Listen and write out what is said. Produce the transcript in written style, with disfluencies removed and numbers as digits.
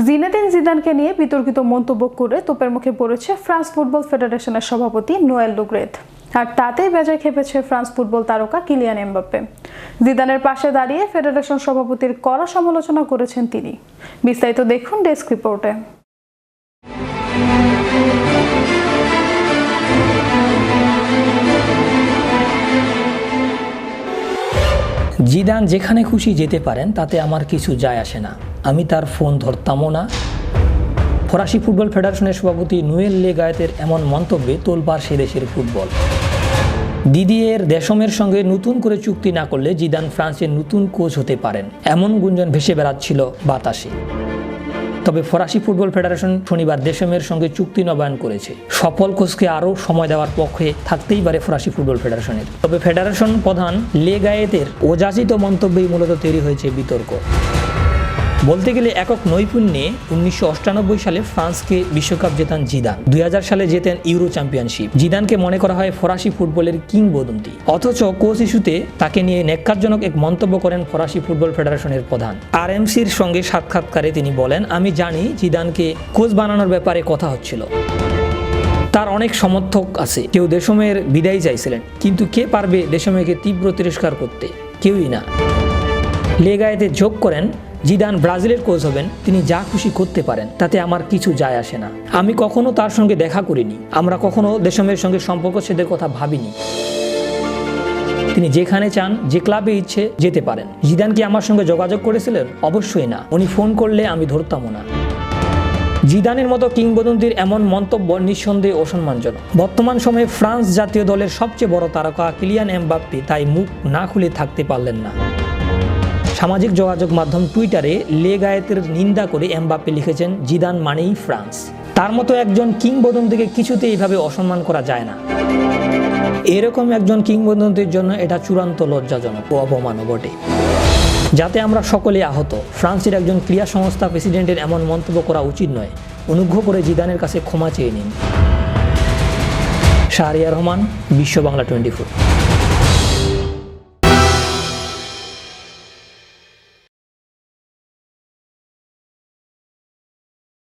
Zinedine জিদানকে নিয়ে বিতর্কিত মন্তব্য করে তোপের মুখে পড়েছে ফ্রান্স ফুটবল ফেডারেশনের সভাপতি নোয়েল Le Graët। আর তাতেই বেজায় খেপেছে ফ্রান্স ফুটবল তারকা কিলিয়ান এমবাপ্পে। জিদানের পাশে দাঁড়িয়ে ফেডারেশন সভাপতির কড়া সমালোচনা করেছেন তিনি। বিস্তারিত দেখুন ডেস্ক রিপোর্টে। জিদান যেখানে খুশি যেতে পারেন তাতে আমার কিছু যায় আসে না, আমি তার ফোন ধরতামও না। ফরাসি ফুটবল ফেডারেশনের সভাপতি নোয়েল লে গায়েতের এমন মন্তব্যে তোলপাড় সে দেশের ফুটবল। দিদিয়ের দেশমের সঙ্গে নতুন করে চুক্তি না করলে জিদান ফ্রান্সের নতুন কোচ হতে পারেন, এমন গুঞ্জন ভেসে বেড়াচ্ছিল বাতাসে। তবে ফরাসি ফুটবল ফেডারেশন শনিবার দেশমের সঙ্গে চুক্তি নবায়ন করেছে। সফল কোচকে আরও সময় দেওয়ার পক্ষে থাকতেই পারে ফরাসি ফুটবল ফেডারেশনের। তবে ফেডারেশন প্রধান লে গায়েতের অযাচিত মন্তব্যেই মূলত তৈরি হয়েছে বিতর্ক। বলতে গেলে একক নৈপুণ্যে 1998 সালে ফ্রান্সকে বিশ্বকাপ জেতান জিদান, 2000 সালে জেতেন ইউরো চ্যাম্পিয়নশিপ। জিদানকে মনে করা হয় ফরাসি ফুটবলের কিংবদন্তি, অথচ কোচ ইস্যুতে তাকে নিয়ে ন্যাক্কারজনক এক মন্তব্য করেন ফরাসি ফুটবল ফেডারেশনের প্রধান। RMCর সঙ্গে সাক্ষাৎকারে তিনি বলেন, আমি জানি জিদানকে কোচ বানানোর ব্যাপারে কথা হচ্ছিল, তার অনেক সমর্থক আছে, কেউ দেশমের বিদায় চাইছিলেন, কিন্তু কে পারবে দেশমেকে তীব্র তিরস্কার করতে? কেউই না। লে গায়েতে যোগ করেন, জিদান ব্রাজিলের কোচ হবেন, তিনি যা খুশি করতে পারেন, তাতে আমার কিছু যায় আসে না। আমি কখনো তার সঙ্গে দেখা করিনি, আমরা কখনো দেশমের সঙ্গে সম্পর্ক ছেদের কথা ভাবিনি। তিনি যেখানে চান, যে ক্লাবে ইচ্ছে যেতে পারেন। জিদান কি আমার সঙ্গে যোগাযোগ করেছিলেন? অবশ্যই না, উনি ফোন করলে আমি ধরতামও না। জিদানের মতো কিংবদন্তির এমন মন্তব্য নিঃসন্দেহে অসম্মানজনক। বর্তমান সময়ে ফ্রান্স জাতীয় দলের সবচেয়ে বড় তারকা কিলিয়ান এমবাপ্পে তাই মুখ না খুলে থাকতে পারলেন না। সামাজিক যোগাযোগ মাধ্যম টুইটারে লে গায়েতের নিন্দা করে এমবাপ্পে লিখেছেন, জিদান মানেই ফ্রান্স। তার মতো একজন কিংবদন্তিকে কিছুতেই এইভাবে অসম্মান করা যায় না। এরকম একজন কিংবদন্তির জন্য এটা চূড়ান্ত লজ্জাজনক ও অপমানও বটে, যাতে আমরা সকলে আহত। ফ্রান্সের একজন ক্রীড়া সংস্থা প্রেসিডেন্টের এমন মন্তব্য করা উচিত নয়। অনুগ্রহ করে জিদানের কাছে ক্ষমা চেয়ে নিন। শাহরিয়ার রহমান, বিশ্ব বাংলা 24।